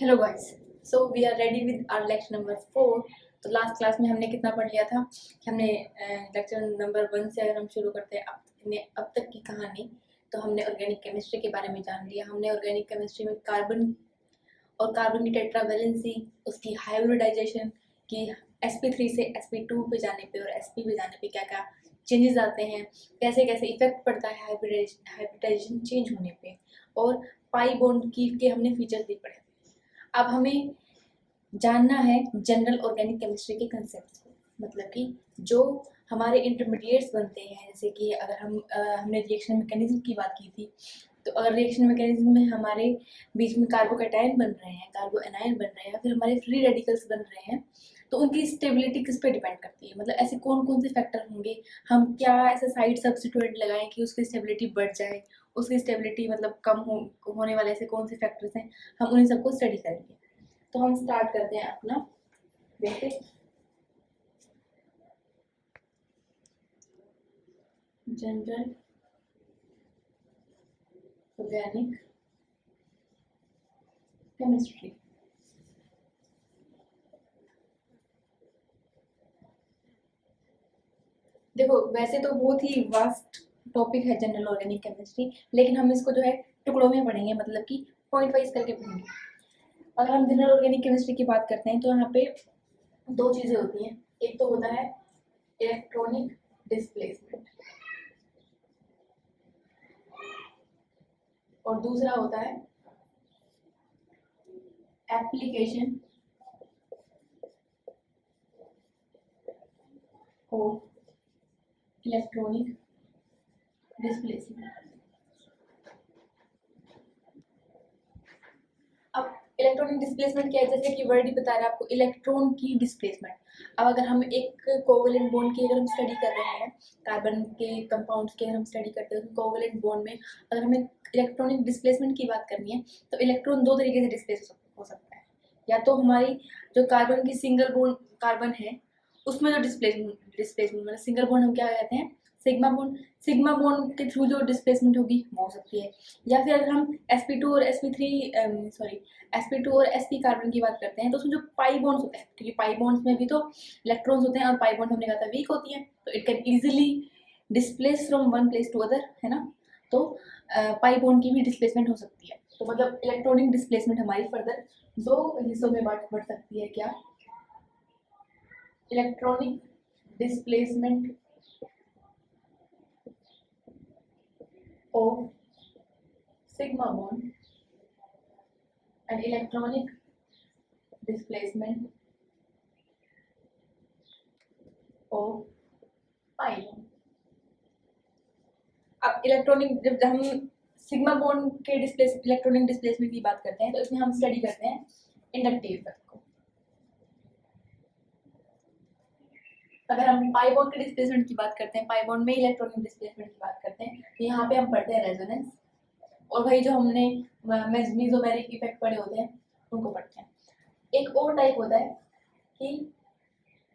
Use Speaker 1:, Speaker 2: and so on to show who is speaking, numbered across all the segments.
Speaker 1: Hello guys, so we are ready with our lecture number 4। तो last class में हमने कितना पढ़ लिया था कि हमने लेक्चर नंबर 1 से अगर हम शुरू करते हैं अब तक की कहानी, तो हमने ऑर्गेनिक केमिस्ट्री के बारे में जान लिया। हमने ऑर्गेनिक केमिस्ट्री में कार्बन और कार्बन की टेट्रावैलेंसी, उसकी हाइब्रिडाइजेशन की, sp3 से sp2 पे जाने पे और sp पे जाने पे क्या क्या चेंजेस आते हैं, कैसे कैसे इफेक्ट पड़ता है हाइब्रिडाइजेशन चेंज होने पे, और पाई बॉन्ड की के हमने फीचर्स भी पढ़े। अब हमें जानना है जनरल ऑर्गेनिक केमिस्ट्री के कंसेप्ट को, मतलब कि जो हमारे इंटरमीडिएट्स बनते हैं। जैसे कि अगर हमने रिएक्शन मैकेनिज्म की बात की थी, तो अगर रिएक्शन मैकेनिज्म में हमारे बीच में कार्बोकैटायन बन रहे हैं, कार्बोएनायन बन रहे हैं, या फिर हमारे फ्री रेडिकल्स बन रहे हैं, तो उनकी स्टेबिलिटी किस पे डिपेंड करती है। मतलब ऐसे कौन कौन से फैक्टर होंगे, हम क्या ऐसे साइड सब्स्टिट्यूएंट लगाएं कि उसकी स्टेबिलिटी बढ़ जाए, उसकी स्टेबिलिटी मतलब होने वाले ऐसे कौन से फैक्टर्स हैं, हम उन्हीं सबको स्टडी करेंगे। तो हम स्टार्ट करते हैं अपना बेसिक जनरल ऑर्गेनिक केमिस्ट्री। देखो, वैसे तो बहुत ही वास्ट टॉपिक है जनरल ऑर्गेनिक केमिस्ट्री, लेकिन हम इसको जो है टुकड़ों में पढ़ेंगे, मतलब कि पॉइंट वाइज करके पढ़ेंगे। अगर हम जनरल ऑर्गेनिक केमिस्ट्री की बात करते हैं तो यहाँ पे दो चीजें होती हैं। एक तो होता है इलेक्ट्रॉनिक डिस्प्लेसमेंट और दूसरा होता है एप्लीकेशन ऑफ इलेक्ट्रॉनिक डिस्प्लेसमेंट। अब इलेक्ट्रॉनिक डिस्प्लेसमेंट क्या है, जैसे कि वर्ड ही बता रहा है आपको, इलेक्ट्रॉन की डिस्प्लेसमेंट। अब अगर हम एक कोवेलेंट बॉन्ड की अगर हम स्टडी कर रहे हैं, कार्बन के कंपाउंड्स की अगर हम स्टडी करते हैं, तो कोवेलेंट बॉन्ड में अगर हमें इलेक्ट्रॉनिक डिस्प्लेसमेंट की बात करनी है, तो इलेक्ट्रॉन दो तरीके से डिस्प्लेस हो सकता है। या तो हमारी जो कार्बन की सिंगल बॉन्ड कार्बन है, उसमें जो डिस्प्लेसमेंट मतलब सिंगल बॉन्ड हम क्या कहते हैं, सिग्मा बॉन्ड के थ्रू जो डिस्प्लेसमेंट होगी वो हो सकती है। या फिर अगर हम sp2 और sp3 sp2 और sp कार्बन की बात करते हैं, तो उसमें जो पाई बॉन्ड्स होते हैं, क्योंकि पाई बॉन्ड्स में भी तो इलेक्ट्रॉन्स होते हैं और पाई बॉन्ड हमने कहा था वीक होती है, तो it can easily displace from one place to other, है ना। तो पाई बॉन्ड की भी डिस्प्लेसमेंट हो सकती है। तो मतलब इलेक्ट्रॉनिक डिस्प्लेसमेंट हमारी फर्दर दो हिस्सों में बढ़ सकती है। क्या? Electronic displacement of sigma bond and electronic displacement of pi bond। अब इलेक्ट्रॉनिक जब हम सिग्मा बॉन्ड के इलेक्ट्रॉनिक डिस्प्लेसमेंट की बात करते हैं, तो इसमें हम स्टडी करते हैं इंडक्टिव इफेक्ट को। अगर हम पाई बॉन्ड के डिस्प्लेसमेंट की बात करते हैं, पाई बॉन्ड में इलेक्ट्रॉनिक डिस्प्लेसमेंट की बात करते हैं, तो यहाँ पे हम पढ़ते हैं रेजोनेंस, और वही जो हमने मेसोमेरिक इफेक्ट पढ़े होते हैं उनको पढ़ते हैं। एक और टाइप होता है कि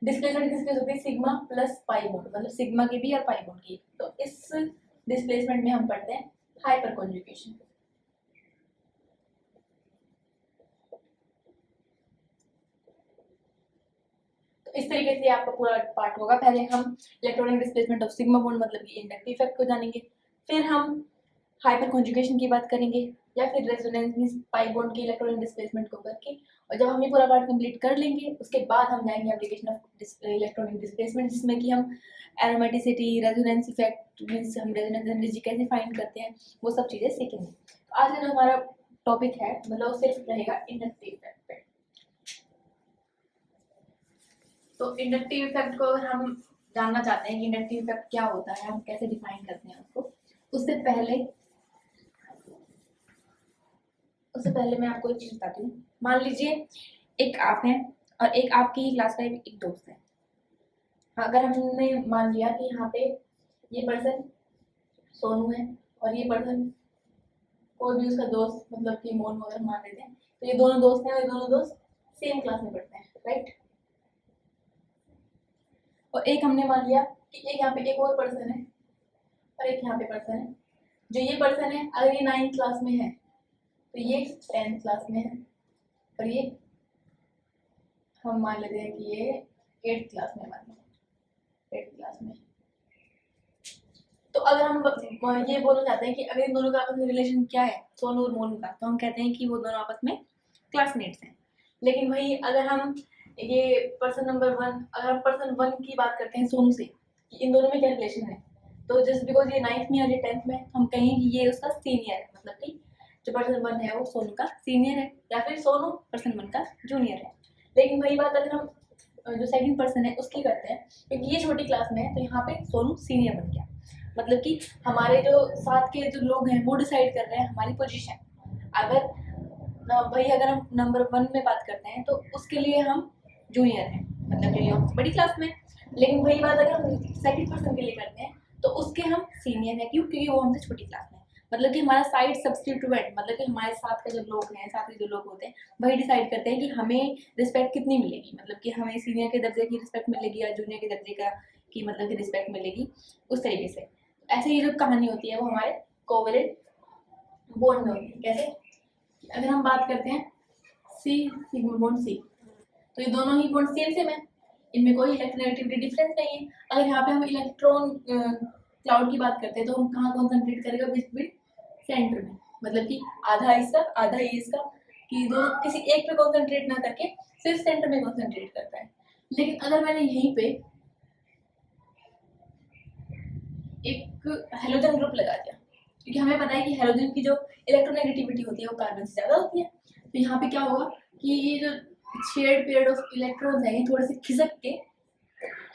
Speaker 1: डिस्प्लेसमेंट किसके होती है, सिग्मा प्लस पाई बॉन्ड, मतलब सिग्मा की भी और पाई बॉन्ड की। तो इस डिस्प्लेसमेंट में हम पढ़ते हैं हाइपर कॉन्जुगेशन। तो इस तरीके से आपका पूरा पार्ट होगा। पहले हम electronic displacement of sigma bond मतलब कि इंडक्टिव इफेक्ट को जानेंगे, फिर हम हाइपर कॉन्जुगेशन की बात करेंगे, या फिर रेजोनेंस मींस पाई बॉन्ड के इलेक्ट्रॉनिक डिस्प्लेसमेंट को करके। और जब हम ये पूरा पार्ट कंप्लीट कर लेंगे, उसके बाद हम जाएंगे एप्लीकेशन ऑफ इलेक्ट्रॉनिक डिस्प्लेसमेंट, जिसमें कि हम एरोमेटिसिटी, रेजोनेंस इफेक्ट मींस हम रेजोनेंस एनर्जी कैसे फाइंड करते हैं, वो सब चीज़ें सीखेंगे। तो आज का जो हमारा टॉपिक है मतलब वो सिर्फ रहेगा इंडक्टिव इफेक्ट पे। तो इंडक्टिव इफेक्ट को अगर हम जानना चाहते हैं कि इंडक्टिव इफेक्ट क्या होता है, हम कैसे डिफाइन करते हैं उसको, उससे पहले मैं आपको एक चीज बताती हूँ। मान लीजिए एक आप हैं और एक आपकी ही क्लास का एक दोस्त है। अगर हमने मान लिया कि यहाँ पे ये पर्सन सोनू है और ये पर्सन कोई भी उसका दोस्त मतलब कि मोहन वगैरह मान लेते हैं, तो ये दोनों दोस्त हैं और ये दोनों दोस्त सेम क्लास में पढ़ते हैं, राइट। और एक हमने मान लिया कि एक यहाँ पे एक और पर्सन है और एक यहाँ पे पर्सन है। जो ये पर्सन है, अगर ये 9th क्लास में है तो ये 10th क्लास में है, और ये हम मान लेते हैं कि ये 8th क्लास में, मान लो 8th क्लास में। तो अगर हम ये बोलना चाहते हैं कि अगर इन दोनों का आपस में रिलेशन क्या है, सोनू और मोनू का, तो हम कहते हैं कि वो दोनों आपस में क्लासमेट्स हैं। लेकिन वही अगर हम ये पर्सन नंबर 1, अगर हम पर्सन 1 की बात करते हैं सोनू से कि इन दोनों में क्या रिलेशन है, तो जस्ट बिकॉज ये 9th में और ये 10th में, हम कहें कि ये उसका सीनियर है, मतलब कि जो पर्सन 1 है वो सोनू का सीनियर है, या फिर सोनू पर्सन 1 का जूनियर है। लेकिन वही बात अगर हम जो सेकंड पर्सन है उसकी करते हैं, क्योंकि ये छोटी क्लास में है, तो यहाँ पे सोनू सीनियर बन गया। मतलब कि हमारे जो साथ के जो लोग हैं वो डिसाइड कर रहे हैं हमारी पोजीशन। अगर भाई अगर हम नंबर 1 में बात करते हैं तो उसके लिए हम जूनियर हैं, मतलब कि हम बड़ी क्लास में। लेकिन वही बात अगर हम सेकंड पर्सन के लिए करते हैं तो उसके हम सीनियर हैं, क्यों? क्योंकि वो हमसे छोटी क्लास में। मतलब कि हमारा साइड सब्स्टिट्यूएंट, मतलब कि हमारे साथ के जो लोग हैं, साथ के जो लोग होते हैं, वही डिसाइड करते हैं कि हमें रिस्पेक्ट कितनी मिलेगी, मतलब कि हमें सीनियर के दर्जे की रिस्पेक्ट मिलेगी या जूनियर के दर्जे का की मतलब कि रिस्पेक्ट मिलेगी, उस तरीके से। ऐसे ही जो कहानी होती है वो हमारे कोवलेंट बॉन्ड में होती है। कैसे? अगर हम बात करते हैं सी सिग्मा बॉन्ड सी, तो ये दोनों ही बॉन्ड सेम है, इनमें कोई इलेक्ट्रोनेगेटिविटी डिफरेंस नहीं है। अगर यहाँ पे हम इलेक्ट्रॉन क्लाउड की बात करते हैं तो हम कहाँ कॉन्सेंट्रेट करेगा? बिल्कुल सेंटर में, मतलब कि आधा इसका आधा इसका, कि दोनों किसी एक पे कॉन्सेंट्रेट ना करके सिर्फ सेंटर में कॉन्सेंट्रेट करता है। लेकिन अगर मैंने यहीं पे एक हेलोजन ग्रुप लगा दिया, क्योंकि हमें पता है कि हेलोजन की जो इलेक्ट्रोनेगेटिविटी होती है वो कार्बन से ज़्यादा होती है, तो यहाँ पे क्या होगा कि ये जो शेयर्ड पेयर ऑफ इलेक्ट्रॉन्स हैं ये थोड़े से खिसक के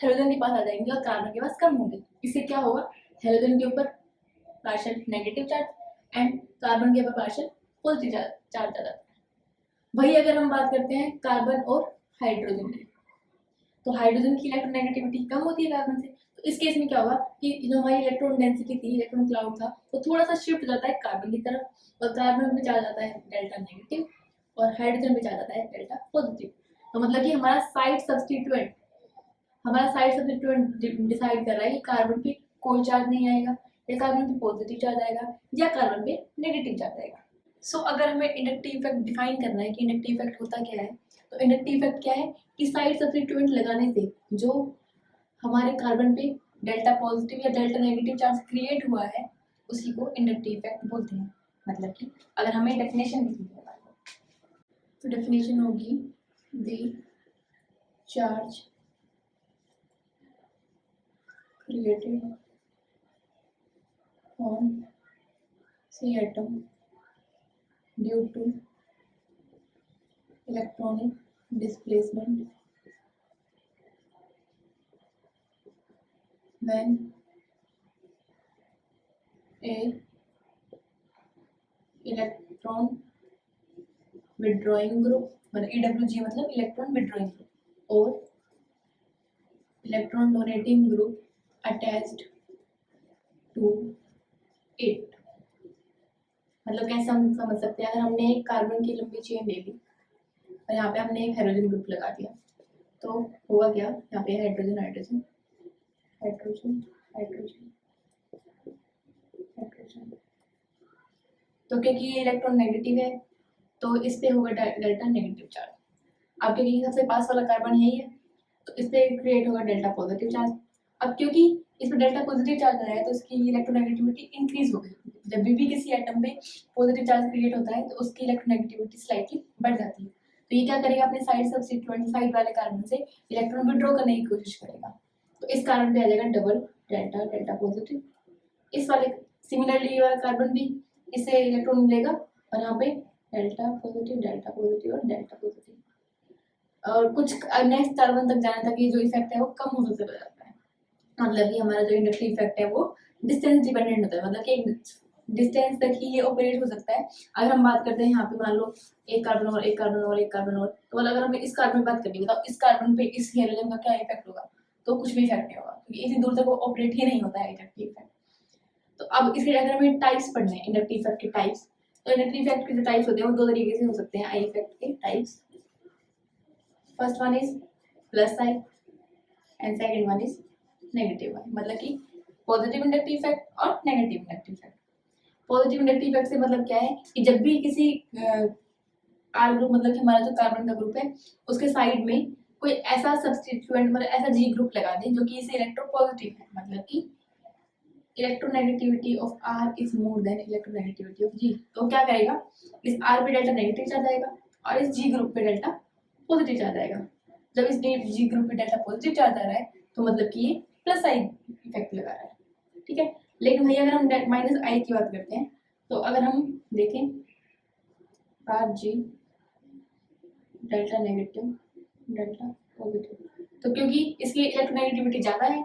Speaker 1: हेलोजन के पास आ जाएंगे और कार्बन के पास कम होंगे। इससे क्या होगा? हेलोजन के ऊपर partial negative charge and carbon के ऊपर पार्शियल पॉजिटिव चार्ज आ जाता है। वही अगर हम बात करते हैं कार्बन और हाइड्रोजन की, तो हाइड्रोजन की इलेक्ट्रोनेगेटिविटी कम होती है कार्बन से। तो इस केस में क्या होगा कि जो हमारी इलेक्ट्रॉन डेंसिटी थी, इलेक्ट्रॉन क्लाउड था, वो थोड़ा सा शिफ्ट हो जाता है कार्बन की तरफ, और कार्बन में चला जाता है डेल्टा नेगेटिव और हाइड्रोजन में चला जाता है डेल्टा पॉजिटिव। तो मतलब कि हमारा साइड सब्स्टिट्यूएंट डिसाइड कर रहा है कि कार्बन पे कोई चार्ज नहीं आएगा, या कार्बन पे पॉजिटिव चार्ज आएगा, या कार्बन पे नेगेटिव चार्ज आएगा। सो अगर हमें इंडक्टिव इफेक्ट डिफाइन करना है कि इंडक्टिव इफेक्ट होता क्या है, तो इंडक्टिव इफेक्ट क्या है कि साइड सब्स्टिट्यूएंट लगाने से जो हमारे कार्बन पे डेल्टा पॉजिटिव या डेल्टा नेगेटिव चार्ज क्रिएट हुआ है उसी को इंडक्टिव इफेक्ट बोलते हैं। मतलब कि अगर हमें डेफिनेशन लिखनी है तो डेफिनेशन होगी the charge created on C atom due to electronic displacement when a electron withdrawing group, मतलब EWG मतलब electron withdrawing group, और electron donating group attached to it। मतलब कैसे हम समझ सकते हैं? अगर हमने एक कार्बन की लंबी चेन ले ली और यहाँ पे हमने एक हाइड्रोजन ग्रुप लगा दिया, तो होगा क्या? यहाँ पे hydrogen hydrogen hydrogen hydrogen hydrogen, तो क्योंकि ये इलेक्ट्रॉन नेगेटिव है तो इस पे होगा डेल्टा नेगेटिव चार्ज। अब क्योंकि सबसे पास वाला कार्बन यही है तो इस पे क्रिएट होगा डेल्टा पॉजिटिव चार्ज। अब क्योंकि इस पर डेल्टा पॉजिटिव चार्ज आया है तो इसकी इलेक्ट्रोनेगेटिविटी इंक्रीज हो गई। जब भी किसी एटम पे पॉजिटिव चार्ज क्रिएट होता है तो उसकी इलेक्ट्रोनेगेटिविटी स्लाइटली बढ़ जाती है। तो ये क्या करेगा? अपने साइड सब्स्टिट्यूएंट साइड वाले कार्बन से इलेक्ट्रॉन विड्रॉ करने की कोशिश करेगा, तो इस कार्बन पे आ जाएगा डबल डेल्टा डेल्टा पॉजिटिव। इस वाले सिमिलरली वाला कार्बन भी इससे इलेक्ट्रॉन मिलेगा और यहाँ पे डेल्टा पॉजिटिव और डेल्टा पॉजिटिव। और कुछ नेक्स्ट कार्बन तक जाने तक ये जो इफेक्ट है वो कम होने से जाता है। मतलब कि हमारा जो इंडक्टिव इफेक्ट है वो डिस्टेंस डिपेंडेंट होता है, मतलब कि एक डिस्टेंस तक ही ये ऑपरेट हो सकता है। अगर हम बात करते हैं यहाँ पे मान लो एक कार्बन और एक कार्बन और एक कार्बन और, तो मतलब अगर हमें इस कार्बन में बात करेंगे तो इस कार्बन पे इस हेलोजन का क्या इफेक्ट होगा? तो कुछ भी इफेक्ट नहीं होगा, क्योंकि इतनी दूर तक वो ऑपरेट ही नहीं होता है इंडक्टिव इफेक्ट। तो अब इसके अगर हमें टाइप्स पढ़ने हैं इंडक्टिव इफेक्ट के टाइप्स, तो इंडक्टिव इफेक्ट के जो टाइप्स होते हैं वो दो तरीके से हो सकते हैं आई इफेक्ट के types. First one is plus I and second one is negative I, मतलब कि पॉजिटिव इंडक्टिव इफेक्ट और negative inductive effect. Positive inductive effect से मतलब क्या है कि जब भी किसी आर ग्रुप मतलब कि हमारा जो कार्बन का ग्रुप है उसके साइड में कोई ऐसा सब्स्टिट्यूएंट मतलब ऐसा जी ग्रुप लगा दें जो कि इसे इलेक्ट्रोपॉजिटिव है, मतलब कि electronegativity of R is more than electronegativity of G. तो क्या करेगा, इस आर पे डेल्टा नेगेटिव चार्ज आएगा और इस जी ग्रुप पे डेल्टा पॉजिटिव चार्ज आएगा। जब इस जी ग्रुप पे डेल्टा पॉजिटिव चार्ज आ रहा है तो मतलब कि ये प्लस साइन इफेक्ट लगा रहा है, ठीक है। लेकिन भैया अगर हम माइनस आई की बात करते हैं तो अगर हम देखें R G delta negative delta positive, तो क्योंकि इसकी इलेक्ट्रोनेगेटिविटी ज़्यादा है,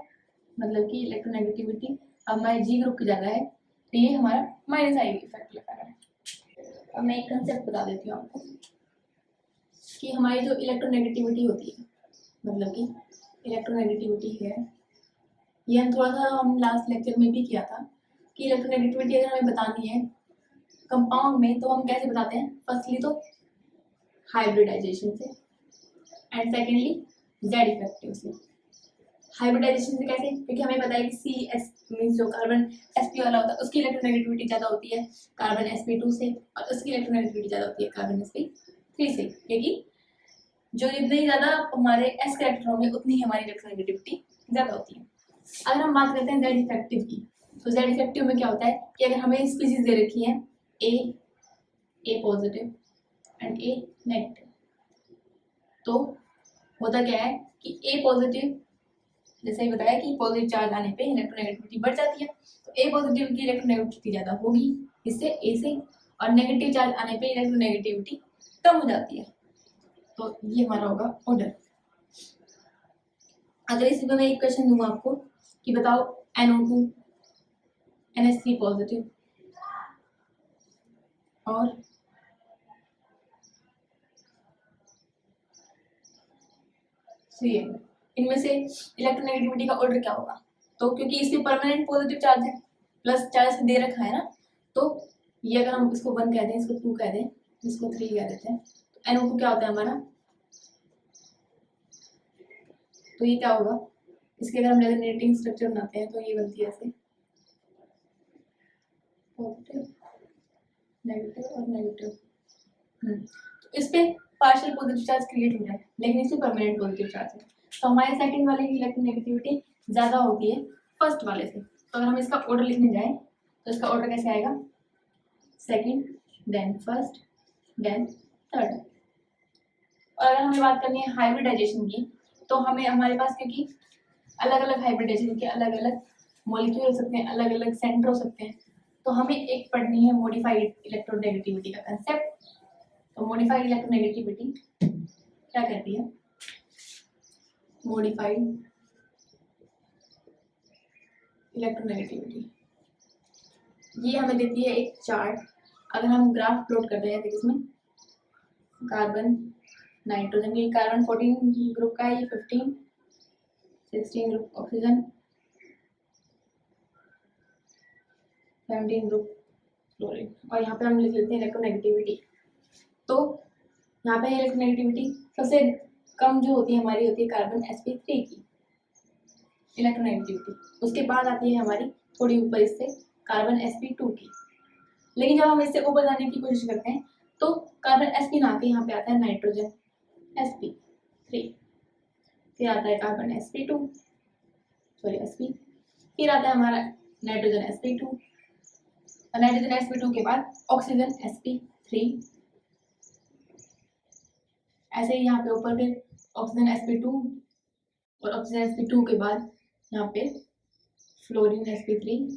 Speaker 1: मतलब कि इलेक्ट्रोनेगेटिविटी हमारे जी ग्रुप की ज़्यादा है, तो ये हमारा माइनस आई इफेक्ट लगा रहा है। अब मैं एक कंसेप्ट बता देती हूँ आपको कि हमारी जो इलेक्ट्रोनेगेटिविटी होती है, मतलब कि इलेक्ट्रोनेगेटिविटी है, ये हम थोड़ा सा हम लास्ट लेक्चर में भी किया था कि इलेक्ट्रोनेगेटिविटी अगर हमें बतानी है कंपाउंड में तो हम कैसे बताते हैं। फर्स्टली तो हाइब्रिडाइजेशन से एंड सेकेंडली जेड इफेक्टिव से। हाइब्रिडाइजेशन से कैसे, क्योंकि हमें पता है कि सी एस मीन्स जो कार्बन sp वाला होता है उसकी इलेक्ट्रोनेगेटिविटी ज़्यादा होती है कार्बन sp2 से और उसकी इलेक्ट्रोनेगेटिविटी ज़्यादा होती है कार्बन sp3 से, क्योंकि जो जितने ज़्यादा हमारे s कैरेक्टर होंगे उतनी ही हमारी इलेक्ट्रोनेगेटिविटी ज़्यादा होती है। अगर हम बात करते हैं जेड इफेक्टिव की, तो जेड इफेक्टिव में क्या होता है कि अगर हमें स्पीसीज दे रखी है ए पॉजिटिव एंड ए नेगेटिव, तो होता क्या है कि ए पॉजिटिव जैसे ही बताया कि पॉजिटिव चार्ज आने पे इलेक्ट्रोनेगेटिविटी बढ़ जाती है, तो ए पॉजिटिव की इलेक्ट्रोनेगेटिविटी ज़्यादा होगी इससे ए से, और नेगेटिव चार्ज आने पे इलेक्ट्रोनेगेटिविटी कम हो जाती है। तो ये हमारा होगा ऑर्डर। अगर इसी पे मैं एक क्वेश्चन दूंगा आपको कि बताओ NO2 NH3 पॉजिटिव और Cn, इनमें से इलेक्ट्रोनेगेटिविटी का ऑर्डर क्या होगा। तो क्योंकि इसमें परमानेंट पॉजिटिव चार्ज है, प्लस चार्ज दे रखा है ना, तो ये अगर हम इसको 1 कह दें, इसको 2 कह दें, इसको 3 कह देते हैं, तो NO2 क्या होता है हमारा, तो ये क्या होगा, इसके अगर हम रेजोनेटिंग स्ट्रक्चर बनाते हैं तो ये बनती है ऐसे पॉजिटिव नेगेटिव और नेगेटिव। तो इस पे पार्शियल पॉजिटिव चार्ज क्रिएट हो रहा है लेकिन इस पे परमानेंट पॉजिटिव चार्ज है, तो हमारे सेकंड वाले की इलेक्ट्रोनेगेटिविटी ज़्यादा होती है फर्स्ट वाले से। तो अगर हम इसका ऑर्डर लिखने जाएं तो इसका ऑर्डर कैसे आएगा, second then first then third. और अगर हमें बात करनी है हाइब्रिडाइजेशन की, तो हमें हमारे पास क्योंकि अलग अलग हाइब्रिडाइजेशन के अलग अलग मॉलिक्यूल हो सकते हैं, अलग अलग सेंटर हो सकते हैं, तो हमें एक पढ़नी है मॉडिफाइड इलेक्ट्रोनेगेटिविटी का कंसेप्ट। तो मॉडिफाइड इलेक्ट्रोनेगेटिविटी क्या कहती है, मॉडिफाइड इलेक्ट्रोनेगेटिविटी ये हमें देती है एक चार्ट। अगर हम ग्राफ प्लॉट करते हैं इसमें कार्बन नाइट्रोजन की, कार्बन 14 ग्रुप का है, 15 16 ग्रुप ऑक्सीजन, 17 ग्रुप फ्लोरीन, और यहाँ पे हम लिख लेते हैं इलेक्ट्रोनेगेटिविटी। तो यहाँ पे इलेक्ट्रोनेगेटिविटी सबसे कम जो होती है हमारी होती है कार्बन sp3 की इलेक्ट्रोनेगेटिविटी, उसके बाद आती है हमारी थोड़ी ऊपर इससे कार्बन sp2 की। लेकिन जब हम इससे ऊपर जाने की कोशिश करते हैं तो कार्बन sp ना के यहाँ पे आता है नाइट्रोजन sp3, फिर आता है कार्बन sp2 सॉरी sp, फिर आता है हमारा नाइट्रोजन sp2 और नाइट्रोजन sp2 के बाद ऑक्सीजन sp3, ऐसे ही यहाँ पे ऊपर फिर ऑक्सीजन sp2 और ऑक्सीजन sp2 के बाद यहाँ पे फ्लोरीन sp3,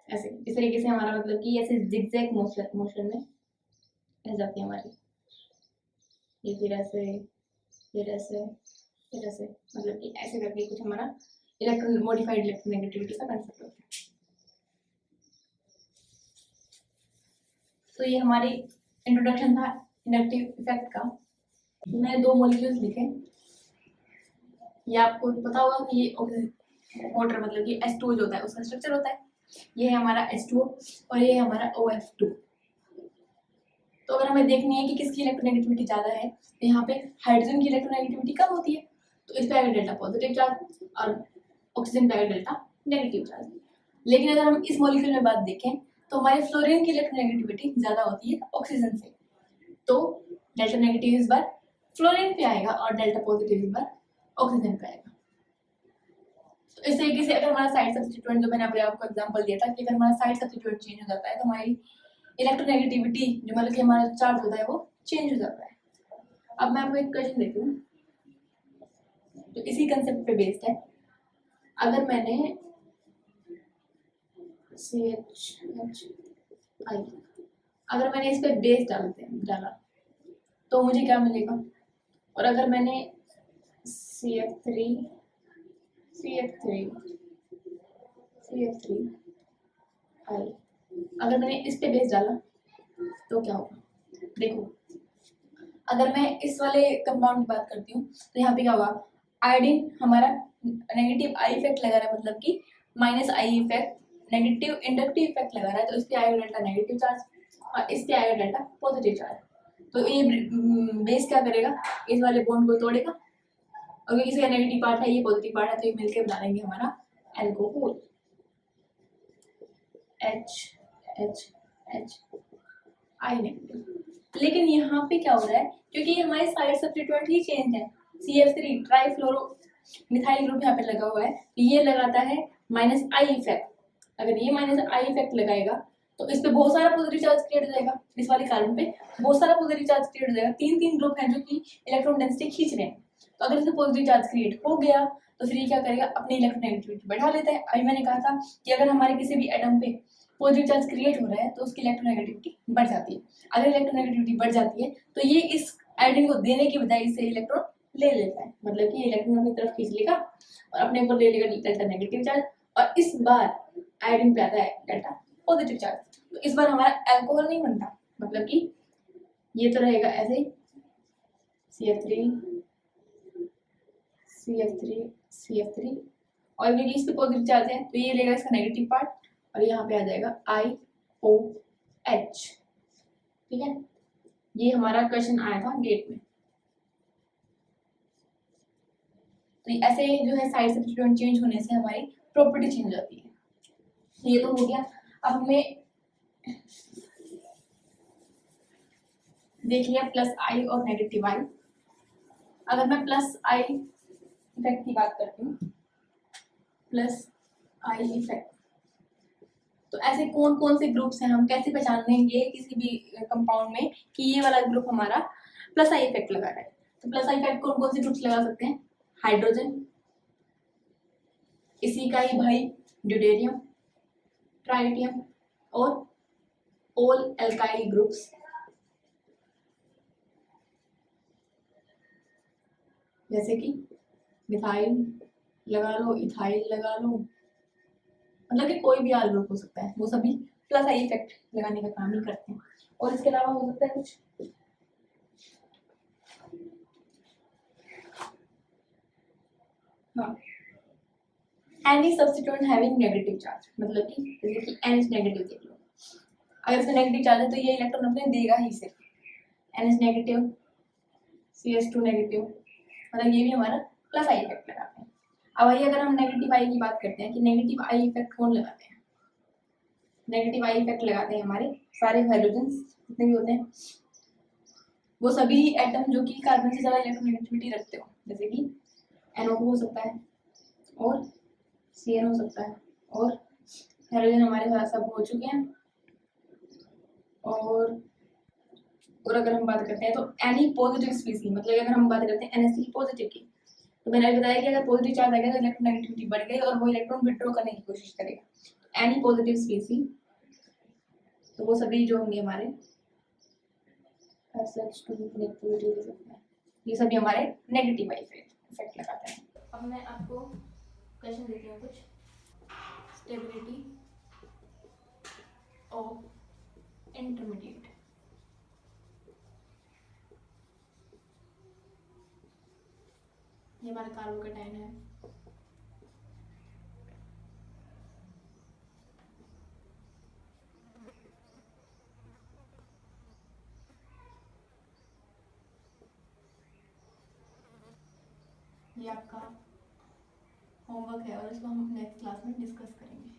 Speaker 1: ऐसे इस तरीके से हमारा मतलब कि ऐसे जिगजैग मोशन में रह जाती है हमारी, ये फिर ऐसे फिर ऐसे फिर ऐसे, मतलब कि ऐसे करके कुछ हमारा मॉडिफाइड इलेक्ट्रोनेगेटिविटी का कंसेप्ट होता है। तो ये हमारी इंट्रोडक्शन था इंडक्टिव इफेक्ट का। मैंने 2 मॉलिक्यूल्स लिखे, ये आपको पता होगा कि ये वाटर मतलब कि H2O जो होता है उसका स्ट्रक्चर होता है, ये है हमारा H2O और ये है हमारा OF2। तो अगर हमें देखनी है कि किसकी इलेक्ट्रोनेगेटिविटी ज़्यादा है, तो यहाँ पे हाइड्रोजन की इलेक्ट्रोनेगेटिविटी कम होती है, तो इस पे आएगा डेल्टा पॉजिटिव चार्ज और ऑक्सीजन पे आएगा डेल्टा नेगेटिव चार्ज। लेकिन अगर हम इस मॉलिक्यूल में बात देखें तो हमारे फ्लोरीन की इलेक्ट्रोनेगेटिविटी ज़्यादा होती है ऑक्सीजन से, तो डेल्टा नेगेटिव इस बार फ्लोरीन पे आएगा और डेल्टा पॉजिटिव इस बार ऑक्सीजन पे आएगा। तो इस तरीके से अगर हमारा साइड सब्स्टिट्यूएंट, जो मैंने अभी आपको एग्जांपल दिया था कि अगर हमारा साइड सब्स्टिट्यूएंट चेंज हो जाता है तो हमारी इलेक्ट्रोनेगेटिविटी जो मतलब कि हमारा चार्ज होता है वो चेंज हो जाता है। अब मैं आपको एक क्वेश्चन देती हूँ तो इसी कंसेप्ट पे बेस्ड है। अगर मैंने CHHI अगर मैंने इस पे बेस डाला तो मुझे क्या मिलेगा, और अगर मैंने CF3 I अगर मैंने इस पे बेस डाला तो क्या होगा। देखो, अगर मैं इस वाले कंपाउंड की बात करती हूँ तो यहाँ पे क्या होगा, आयोडीन हमारा नेगेटिव आई इफेक्ट लगा रहा है, मतलब कि minus I effect negative inductive effect लगा रहा है, तो इस पे आएगा डेल्टा नेगेटिव चार्ज और इस पे आएगा डेल्टा पॉजिटिव चार्ज। तो ये बेस क्या करेगा, इस वाले बॉन्ड को तोड़ेगा और क्योंकि इसका नेगेटिव पार्ट है, ये पॉजिटिव पार्ट है, तो ये मिलकर बना लेंगे हमारा एल्कोहल HHI नेगेटिव। लेकिन यहाँ पे क्या हो रहा है, क्योंकि हमारे साइड सब्स्टिट्यूएंट ही चेंज है, CF3 ट्राइफ्लोरो मिथाइल ग्रुप यहाँ पे लगा हुआ है, ये लगाता है माइनस आई इफेक्ट। अगर ये माइनस आई इफेक्ट लगाएगा तो इस पे बहुत सारा पॉजिटिव चार्ज क्रिएट हो जाएगा, इस वाले कार्बन पे बहुत सारा पॉजिटिव चार्ज क्रिएट हो जाएगा। तीन ग्रुप हैं जो कि इलेक्ट्रॉन डेंसिटी खींच रहे हैं, तो अगर इसमें पॉजिटिव चार्ज क्रिएट हो गया तो फिर ये क्या करेगा, अपनी इलेक्ट्रोनेगेटिविटी बढ़ा लेता है। अभी मैंने कहा था कि अगर हमारे किसी भी एटम पे पॉजिटिव चार्ज क्रिएट हो रहा है तो उसकी इलेक्ट्रोनेगेटिविटी बढ़ जाती है। अगर इलेक्ट्रोनेगेटिविटी बढ़ जाती है तो ये इस आयोडीन को देने की बजाय इससे इलेक्ट्रॉन ले लेता है, मतलब कि इलेक्ट्रॉन अपनी तरफ खींच लेगा और अपने ऊपर ले लेगा डेल्टा नेगेटिव चार्ज, और इस बार आयोडीन पे आता है डेल्टा पॉजिटिव चार्ज। तो इस बार हमारा अल्कोहल नहीं बनता, मतलब कि ये तो रहेगा ऐसे ही CF3 और क्योंकि इस पे पॉजिटिव चार्ज है तो ये लेगा इसका नेगेटिव पार्ट और यहाँ पे आ जाएगा IOH। ठीक है, ये हमारा क्वेश्चन आया था गेट में। तो ऐसे जो है साइड सब्स्टिट्यूएंट चेंज होने से हमारी प्रॉपर्टी चेंज हो जाती है। तो ये तो हो गया। अब हमें देख लिया प्लस आई और नेगेटिव आई। अगर मैं प्लस आई इफेक्ट की बात करती हूँ, प्लस आई इफेक्ट, तो ऐसे कौन कौन से ग्रुप्स हैं, हम कैसे पहचान लेंगे किसी भी कंपाउंड में कि ये वाला ग्रुप हमारा प्लस आई इफेक्ट लगा रहा है। तो प्लस आई इफेक्ट कौन कौन से ग्रुप्स लगा सकते हैं, हाइड्रोजन, इसी का ही भाई ड्यूटेरियम, ट्राइटियम और ऑल एल्काइल ग्रुप्स, जैसे कि मिथाइल लगा लो, इथाइल लगा लो, मतलब कि कोई भी आर ग्रुप हो सकता है, वो सभी प्लस आई इफेक्ट लगाने का काम ही करते हैं। और इसके अलावा हो सकता है कुछ, हाँ, any substituent having negative charge, मतलब कि जैसे कि NH नेगेटिव देख लो, अगर इसमें नेगेटिव चार्ज है तो ये इलेक्ट्रॉन अपने देगा ही सिर्फ, NH नेगेटिव, CH2 नेगेटिव, मतलब ये भी हमारा प्लस आई इफेक्ट लगाते हैं। अब वही अगर हम नेगेटिव आई की बात करते हैं कि नेगेटिव आई इफेक्ट कौन लगाते हैं, नेगेटिव आई इफेक्ट लगाते हैं हमारे सारे हाइड्रोजन जितने भी होते हैं, वो सभी एटम जो कि कार्बन से ज़्यादा इलेक्ट्रोनेगेटिविटी रखते हो, जैसे कि NO2 हो सकता है और CN हो सकता है, और हाइड्रोजन हमारे साथ सब हो चुके हैं। और अगर हम बात करते हैं तो एनी पॉजिटिव स्पीसी, मतलब अगर हम बात करते हैं NH3 पॉजिटिव की, तो मैंने बताया कि अगर पॉजिटिव चार्ज आएगा तो इलेक्ट्रोनेगेटिविटी बढ़ गई और वो इलेक्ट्रॉन विड्रॉ करने की कोशिश करेगा। एनी पॉजिटिव स्पीसी, तो वो सभी जो होंगे हमारे ये सभी हमारे नेगेटिव इफेक्ट लगाते हैं। अब मैं आपको क्वेश्चन देती हूँ कुछ, स्टेबिलिटी ऑफ इंटरमीडिएट, ये हमारा कार्बोकेटाइन है, ये आपका होमवर्क है और इसको हम नेक्स्ट क्लास में डिस्कस करेंगे।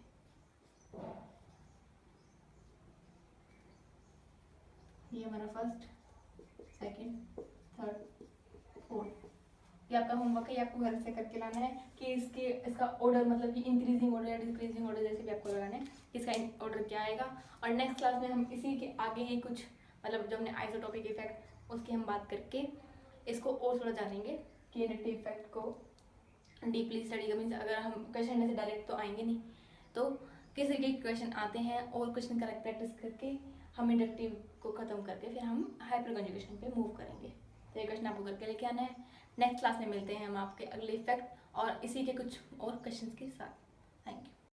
Speaker 1: ये हमारा फर्स्ट सेकंड, थर्ड, फोर्थ। ये आपका होमवर्क है, ये आपको घर से करके लाना है कि इसका ऑर्डर मतलब कि इंक्रीजिंग ऑर्डर या डिक्रीजिंग ऑर्डर जैसे भी आपको लगाना है, इसका ऑर्डर क्या आएगा। और नेक्स्ट क्लास में हम इसी के आगे ही कुछ मतलब जो हमने आइसोटोपिक इफेक्ट उसकी हम बात करके इसको और थोड़ा जानेंगे कि इंडक्टिव इफेक्ट को डीपली स्टडी का मीन्स अगर हम क्वेश्चन ऐसे डायरेक्ट तो आएंगे नहीं, तो किस तरीके के क्वेश्चन आते हैं और क्वेश्चन करेक्ट प्रैक्टिस करके हम इंडक्टिव को ख़त्म करके फिर हम हाइपर कंजुगेशन पे मूव करेंगे। तो ये क्वेश्चन आपको करके लेके आना है। नेक्स्ट क्लास में मिलते हैं हम आपके अगले इफेक्ट और इसी के कुछ और क्वेश्चंस के साथ।